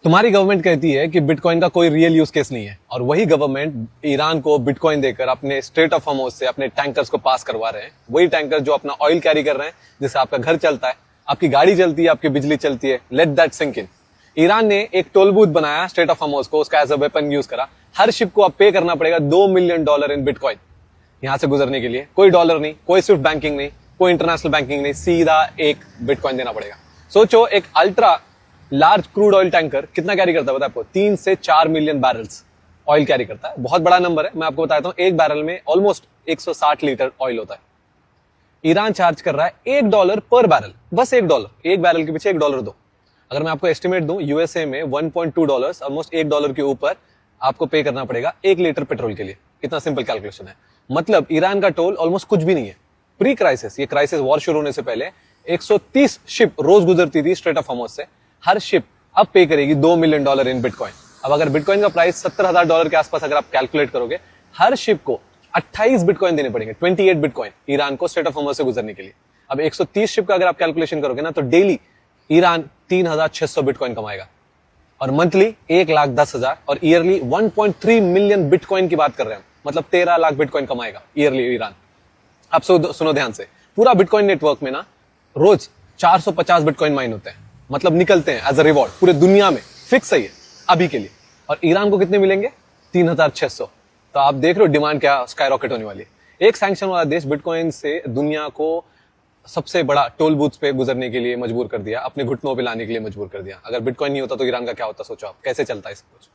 तुम्हारी गवर्नमेंट कहती है कि बिटकॉइन का कोई रियल यूज केस नहीं है, और वही गवर्नमेंट ईरान को बिटकॉइन देकर अपने स्ट्रेट ऑफ हॉर्मुज से अपने टैंकर्स को पास करवा रहे हैं। वही टैंकर जो अपना ऑयल कैरी कर रहे हैं, जिससे आपका घर चलता है, आपकी गाड़ी चलती है, आपकी बिजली चलती है। Let that sink in. Iran ने एक टोल बूथ बनाया स्ट्रेट ऑफ हॉर्मुज को, उसका एज अ वेपन यूज करा। हर शिप को अब पे करना पड़ेगा $2 मिलियन इन बिटकॉइन यहां से गुजरने के लिए। कोई डॉलर नहीं, कोई स्विफ्ट बैंकिंग नहीं, कोई इंटरनेशनल बैंकिंग नहीं, सीधा एक बिटकॉइन देना पड़ेगा। सोचो, एक ultra large crude oil tanker कितना कैरी करता है पता है आपको? 3 से 4 मिलियन बैरल्स ऑयल कैरी करता है। बहुत बड़ा नंबर है। मैं आपको बताता हूं, एक बैरल में ऑलमोस्ट 160 लीटर ऑयल होता है। ईरान चार्ज कर रहा है $1 पर बैरल, बस $1। एक बैरल के पीछे $1 दो। अगर मैं आपको एस्टिमेट दूं, यूएसए में $1.2, ऑलमोस्ट $1 के ऊपर आपको पे करना पड़ेगा 1 लीटर पेट्रोल के लिए। इतना सिंपल कैलकुलेशन है। मतलब ईरान का टोल ऑलमोस्ट कुछ भी नहीं है। प्री क्राइसिस, ये क्राइसिस वॉर शुरू होने से पहले 130 शिप रोज गुजरती थी स्ट्रेट ऑफ हॉर्मुज से। हर शिप अब पे करेगी $2 मिलियन इन बिटकॉइन। अब अगर बिटकॉइन का प्राइस $70,000 के आसपास अगर आप कैलकुलेट करोगे, हर शिप को 28 बिटकॉइन देने पड़ेंगे, 28 बिटकॉइन ईरान को स्ट्रेट ऑफ हॉर्मुज से गुजरने के लिए। अब 130 शिप का अगर आप कैलकुलेशन करोगे ना, तो डेली ईरान 3,600 बिटकॉइन कमाएगा, और मंथली 1,10,000, और ईयरली 1.3 मिलियन बिटकॉइन की बात कर रहे हैं। मतलब 13 लाख बिटकॉइन कमाएगा ईयरली ईरान। अब सुनो ध्यान से, पूरा बिटकॉइन नेटवर्क में ना रोज 450 बिटकॉइन माइन होते हैं, मतलब निकलते हैं एज अ रिवॉर्ड पूरे दुनिया में। फिक्स है ये अभी के लिए। और ईरान को कितने मिलेंगे? 3,600। तो आप देख रहे हो डिमांड क्या स्काई रॉकेट होने वाली है। एक सैंक्शन वाला देश बिटकॉइन से दुनिया को सबसे बड़ा टोल बूथ पे गुजरने के लिए मजबूर कर दिया, अपने घुटनों पे लाने के लिए मजबूर कर दिया। अगर बिटकॉइन नहीं होता तो ईरान का क्या होता? सोचो आप, कैसे चलता है सब कुछ।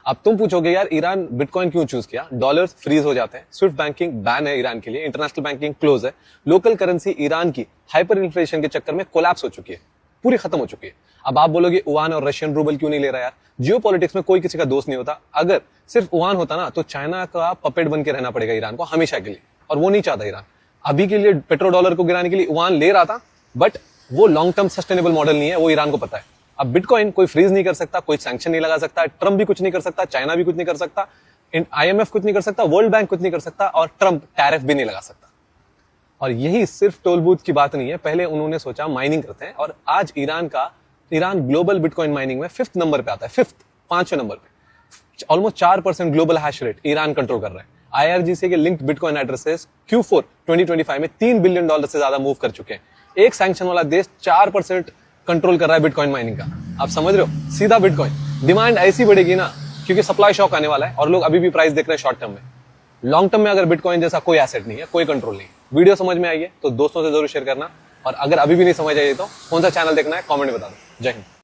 अब तुम पूछोगे यार, ईरान बिटकॉइन क्यों चूज किया? डॉलर फ्रीज हो जाते हैं, स्विफ्ट बैंकिंग बैन है ईरान के लिए, इंटरनेशनल बैंकिंग क्लोज है, लोकल करेंसी ईरान की हाइपर इन्फ्लेशन के चक्कर में कोलैप्स हो चुकी है, पूरी खत्म हो चुकी है। अब आप बोलोगे युआन और रशियन रूबल क्यों नहीं ले रहा यार? जियो पॉलिटिक्स में कोई किसी का दोस्त नहीं होता। अगर सिर्फ युआन होता ना, तो चाइना का पपेट बन के रहना पड़ेगा ईरान को हमेशा के लिए, और वो नहीं चाहता ईरान। अभी के लिए पेट्रो डॉलर को गिराने के लिए युआन ले रहा था, बट वो लॉन्ग टर्म सस्टेनेबल मॉडल नहीं है, वो ईरान को पता है। अब बिटकॉइन कोई फ्रीज नहीं कर सकता, कोई सैंक्शन नहीं लगा सकता, ट्रम्प भी कुछ नहीं कर सकता, चाइना भी कुछ नहीं कर सकता, IMF कुछ नहीं कर सकता, वर्ल्ड बैंक कुछ नहीं कर सकता, और ट्रम्प टैरिफ भी नहीं लगा सकता। और यही सिर्फ टोल बूथ की बात नहीं है। पहले उन्होंने सोचा माइनिंग करते हैं, और आज ईरान ग्लोबल बिटकॉइन माइनिंग में 5th नंबर पे आता है। 5वें नंबर पे। Almost 4% global hash rate Iran control कर रहा है। IRGC के लिंक्ड बिटकॉइन एड्रेसेस Q4 2025 में $3 बिलियन से ज्यादा मूव कर चुके हैं। एक सैंक्शन वाला देश 4% कंट्रोल कर रहा है बिटकॉइन माइनिंग का। आप समझ रहे हो? सीधा बिटकॉइन। डिमांड ऐसी बढ़ेगी ना, क्योंकि सप्लाई शॉक आने वाला है, और लोग अभी भी प्राइस देख रहे हैं शॉर्ट टर्म में। लॉन्ग टर्म में अगर बिटकॉइन जैसा कोई एसेट नहीं है, कोई कंट्रोल नहीं। वीडियो समझ में आई है तो दोस्तों से जरूर शेयर करना, और अगर अभी भी नहीं समझ आई तो कौन सा चैनल देखना है कमेंट में बता दो। जय हिंद।